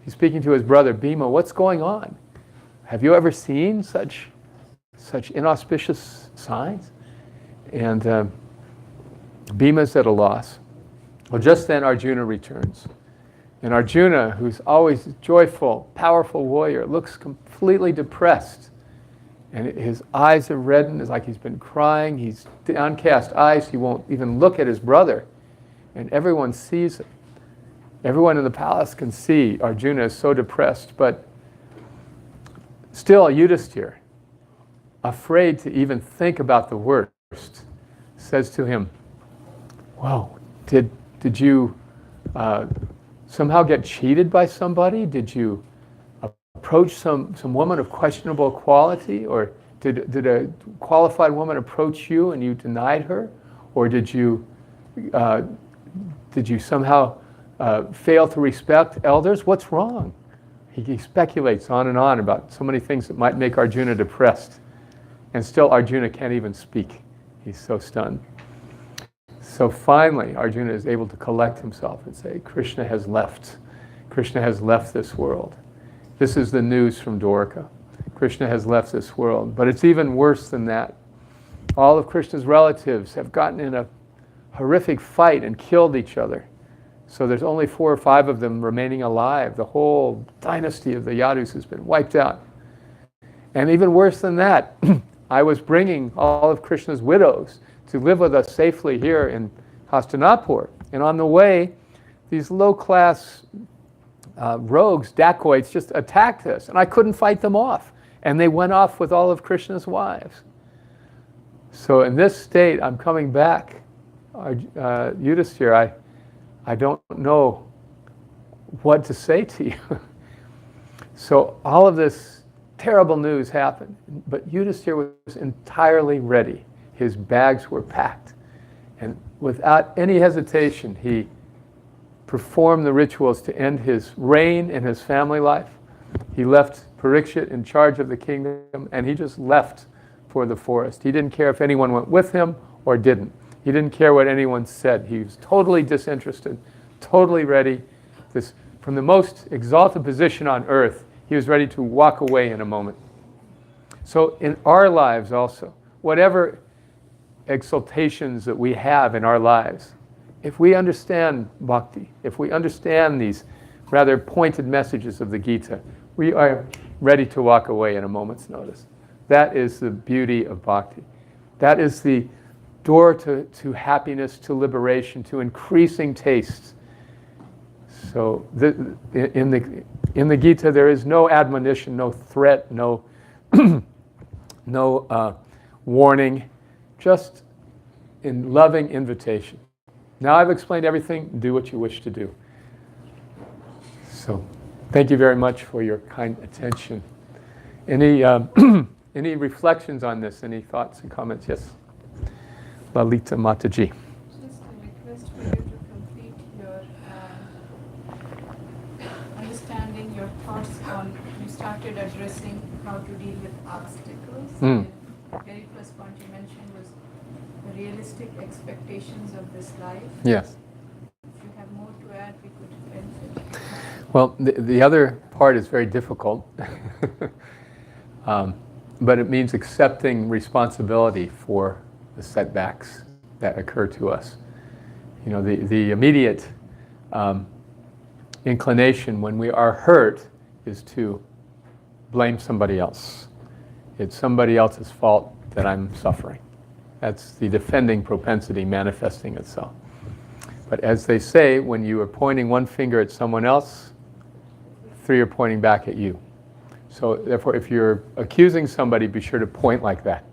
he's speaking to his brother Bhima, what's going on? Have you ever seen such inauspicious signs? And Bhima's at a loss. Well, just then Arjuna returns. And Arjuna, who's always a joyful, powerful warrior, looks completely depressed. And his eyes are reddened. It's like he's been crying. He's downcast eyes. He won't even look at his brother. And everyone sees it. Everyone in the palace can see Arjuna is so depressed. But still, Yuddhisti, afraid to even think about the worst, says to him, "Whoa, did you somehow get cheated by somebody? Did you approach some woman of questionable quality? Or did a qualified woman approach you and you denied her? Or did you somehow fail to respect elders? What's wrong?" He speculates on and on about so many things that might make Arjuna depressed. And still Arjuna can't even speak. He's so stunned. So finally, Arjuna is able to collect himself and say, Krishna has left. Krishna has left this world. This is the news from Dwarka. Krishna has left this world. But it's even worse than that. All of Krishna's relatives have gotten in a horrific fight and killed each other. So there's only 4 or 5 of them remaining alive. The whole dynasty of the Yadus has been wiped out. And even worse than that, I was bringing all of Krishna's widows to live with us safely here in Hastinapur. And on the way, these low-class rogues, dacoits, just attacked us. And I couldn't fight them off. And they went off with all of Krishna's wives. So in this state, I'm coming back. Yuddhisti, I don't know what to say to you. So all of this terrible news happened. But Yuddhisti was entirely ready. His bags were packed. And without any hesitation, he performed the rituals to end his reign and his family life. He left Parikshit in charge of the kingdom, and he just left for the forest. He didn't care if anyone went with him or didn't. He didn't care what anyone said. He was totally disinterested, totally ready. From the most exalted position on earth, he was ready to walk away in a moment. So in our lives also, whatever exaltations that we have in our lives, if we understand Bhakti, if we understand these rather pointed messages of the Gita, we are ready to walk away in a moment's notice. That is the beauty of Bhakti. That is the door to happiness, to liberation, to increasing tastes. So in the Gita, there is no admonition, no threat, no warning, just in loving invitation. Now I've explained everything. Do what you wish to do. So, thank you very much for your kind attention. Any any reflections on this? Any thoughts and comments? Yes, Lalita Mataji. Just a request for you to complete your understanding your thoughts on. You started addressing how to deal with obstacles. Mm. The very first point you mentioned was the realistic expectations of this life. Yes. If you have more to add, we could benefit. Well, the other part is very difficult, but it means accepting responsibility for the setbacks that occur to us. You know, the immediate inclination when we are hurt is to blame somebody else. It's somebody else's fault that I'm suffering. That's the defending propensity manifesting itself. But as they say, when you are pointing one finger at someone else, three are pointing back at you. So therefore, if you're accusing somebody, be sure to point like that.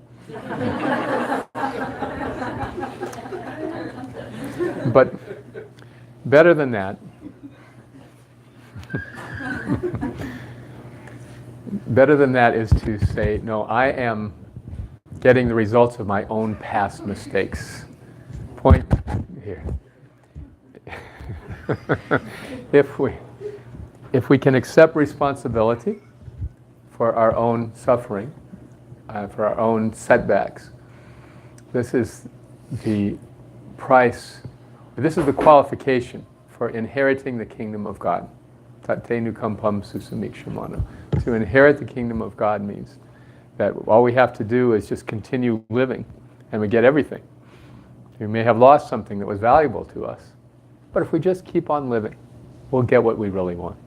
But better than that, better than that is to say, no, I am getting the results of my own past mistakes. Point here. If we can accept responsibility for our own suffering, for our own setbacks, this is the price, this is the qualification for inheriting the kingdom of God. Tattenu kampam susamikshimano. To inherit the kingdom of God means that all we have to do is just continue living, and we get everything. We may have lost something that was valuable to us, but if we just keep on living, we'll get what we really want.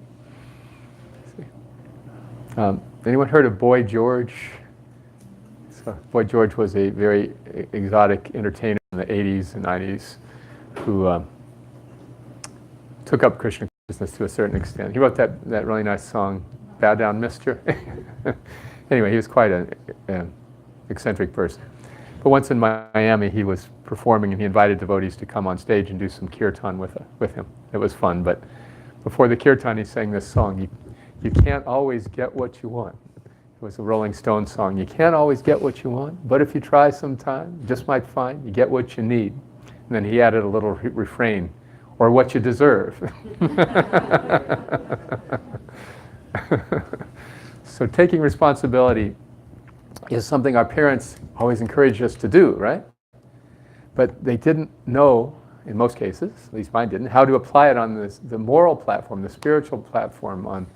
Anyone heard of Boy George? So Boy George was a very exotic entertainer in the 80s and 90s who took up Krishna consciousness to a certain extent. He wrote that really nice song, Bow Down Mister. Anyway, he was quite an eccentric person. But once in Miami, he was performing and he invited devotees to come on stage and do some kirtan with him. It was fun, but before the kirtan, he sang this song, You can't always get what you want. It was a Rolling Stones song. You can't always get what you want, but if you try sometime, you just might find you get what you need. And then he added a little refrain, or what you deserve. So taking responsibility is something our parents always encouraged us to do, right? But they didn't know, in most cases, at least mine didn't, how to apply it on the moral platform, the spiritual platform, on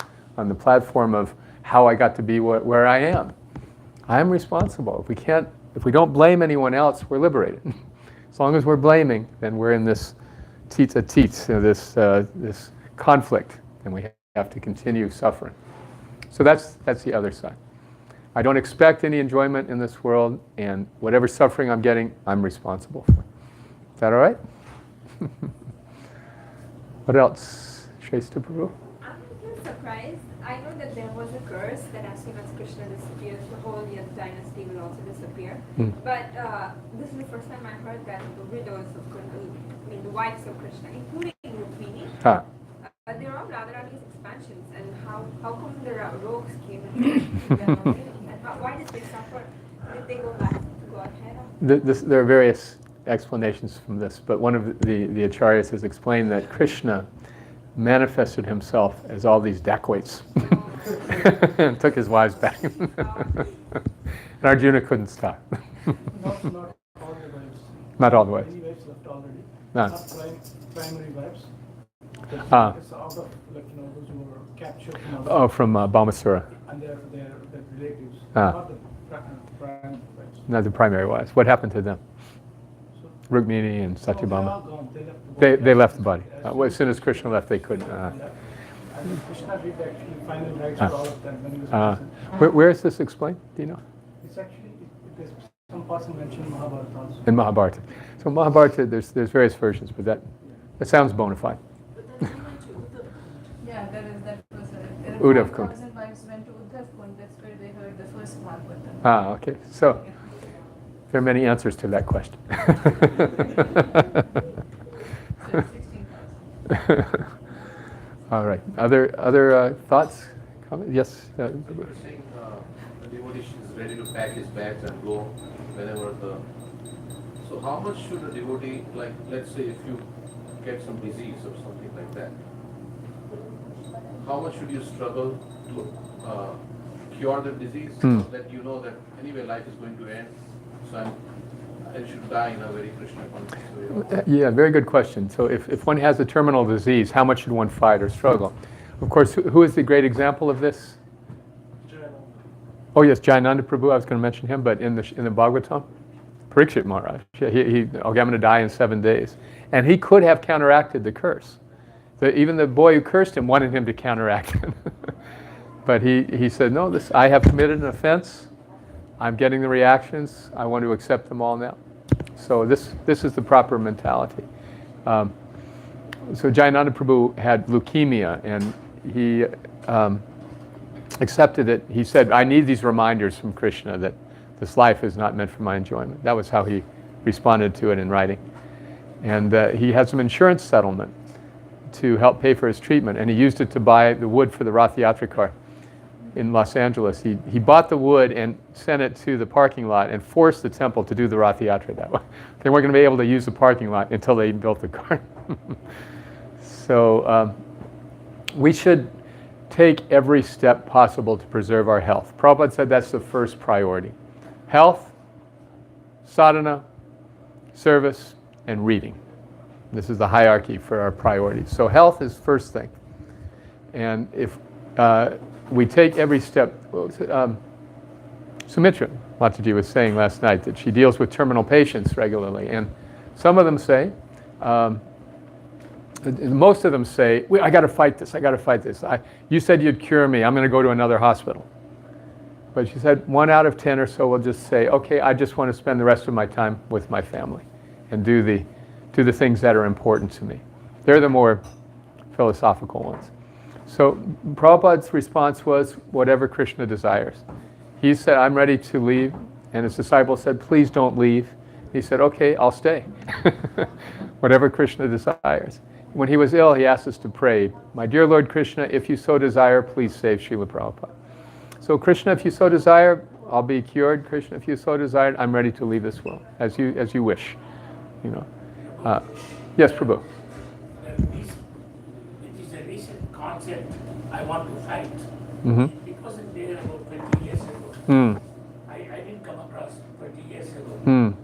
the platform of how I got to be where I am. I am responsible. If we don't blame anyone else, we're liberated. As long as we're blaming, then we're in this this conflict, and we have to continue suffering. So that's the other side. I don't expect any enjoyment in this world, and whatever suffering I'm getting, I'm responsible for. Is that all right? What else? Shrestha Prabhu? I'm a little surprised. I know that there was a curse that as soon as Krishna disappears, the whole Yadu dynasty will also disappear. But this is the first time I heard that the widows of Krishna, the wives of Krishna, including Rukmini, they're all Radharani's expansions. And how come the rogues came and why did they suffer? Did they go back to Godhead? There are various explanations from this, but one of the acharyas has explained that Krishna manifested himself as all these dacoits and took his wives back. And Arjuna couldn't stop. Not all the wives. Not all the wives. Many wives left already. No. Not primary wives. Ah. It's out of those who were captured from Oh, from Bhamasura. and their relatives. Ah. Not the primary wives. Not the primary wives. What happened to them? So, Rukmini and they're all Satyabhama. gone. They left the body. They left the body. As soon as Krishna left, they couldn't. And Krishna did actually final rites Ah. for all of them when he was present. Where is this explained? Do you know? It's actually, there's some person mentioned in Mahabharata also. In Mahabharata. So Mahabharata, there's various versions, but that sounds bona fide. Yeah, that was a... Uddhav Kund. 5,000 wives went to Uddhav Kund, that's where they heard the first Bhagavatam. Ah, okay. So there are many answers to that question. So 16,000. All right. Other thoughts? Comments? Yes. You're saying the devotee is ready to pack his bags and go whenever the. So how much should a devotee, like, let's say if you get some disease or something like that, how much should you struggle to cure the disease so that you know that anyway life is going to end, so I should die in a very Krishna conscious way? Yeah, very good question. So if one has a terminal disease, how much should one fight or struggle? Of course, who is the great example of this? Oh yes, Jayananda Prabhu, I was going to mention him, but in the Bhagavatam, Parikshit Maharaj, I'm going to die in 7 days. And he could have counteracted the curse. Even the boy who cursed him wanted him to counteract it. But he said, no, I have committed an offense. I'm getting the reactions. I want to accept them all now. So this is the proper mentality. So Jayananda Prabhu had leukemia, and he accepted it. He said, I need these reminders from Krishna that this life is not meant for my enjoyment. That was how he responded to it in writing. And he had some insurance settlement to help pay for his treatment, and he used it to buy the wood for the Rath Yatra car in Los Angeles. He bought the wood and sent it to the parking lot and forced the temple to do the Rath Yatra that way. They weren't going to be able to use the parking lot until they built the car. So we should take every step possible to preserve our health. Prabhupada said that's the first priority. Health, sadhana, service, and reading. This is the hierarchy for our priorities. So health is first thing. And if we take every step, Sumitra Mataji was saying last night that she deals with terminal patients regularly. And some of them say, most of them say, I got to fight this, I got to fight this. You said you'd cure me, I'm going to go to another hospital. But she said 1 out of 10 or so will just say, okay, I just want to spend the rest of my time with my family and do the things that are important to me. They're the more philosophical ones. So Prabhupada's response was, whatever Krishna desires. He said, I'm ready to leave. And his disciple said, please don't leave. He said, okay, I'll stay. Whatever Krishna desires. When he was ill, he asked us to pray, my dear Lord Krishna, if you so desire, please save Srila Prabhupada. So Krishna, if you so desire, I'll be cured. Krishna, if you so desire, I'm ready to leave this world, as you wish. Yes, Prabhu. It is a recent concept I want to fight. Mm-hmm. It wasn't there about 20 years ago. Mm. I didn't come across 20 years ago. Mm.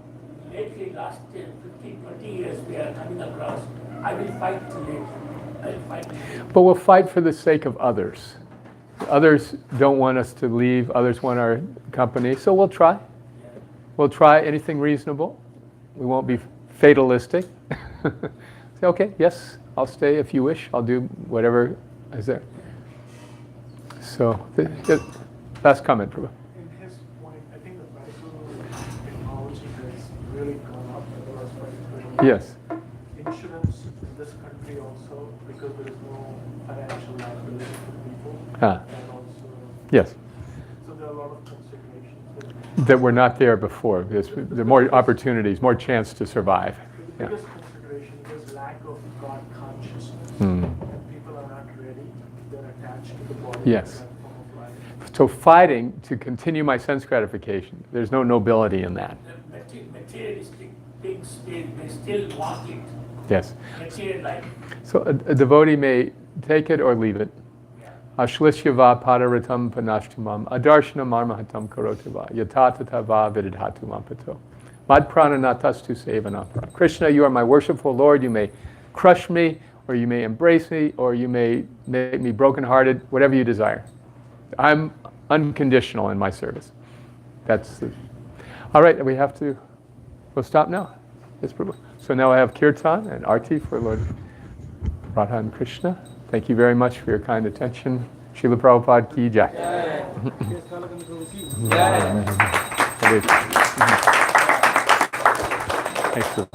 Lately, last 15, 20 years, we are coming across. I will fight till it. I will fight till it. But we'll fight for the sake of others. Others don't want us to leave. Others want our company. So we'll try. We'll try anything reasonable. We won't be fatalistic. Say, okay, yes, I'll stay if you wish. I'll do whatever is there. So, last comment, Prabhu. In his point, I think the medical technology has really gone up in the last 5 years. Yes. Insurance in this country also, because there is no financial liability for people. Ah. And also, Yes. so there are a lot of considerations. That were not there before. There are more opportunities, more chance to survive. The Yeah. biggest consideration is lack of God consciousness. Mm. And people are not ready. They're attached to the body. Yes. in that form of So fighting to continue my sense gratification, there's no nobility in that. The materialistic things, they still want it. Yes. Material life. So a devotee may take it or leave it. Yeah. Ashlishya va padaratam panashtamam adarshana marmahatam karotava yatatata va vididhatu mampato. Mad prana natastu sevanapara. Krishna, you are my worshipful Lord. You may crush me, or you may embrace me, or you may make me brokenhearted, whatever you desire. I'm unconditional in my service. That's the... All right, we'll stop now. Yes, Prabhu. So now I have Kirtan and Arti for Lord Radha and Krishna. Thank you very much for your kind attention. Srila Prabhupada ki jai. Thanks, Prabhu.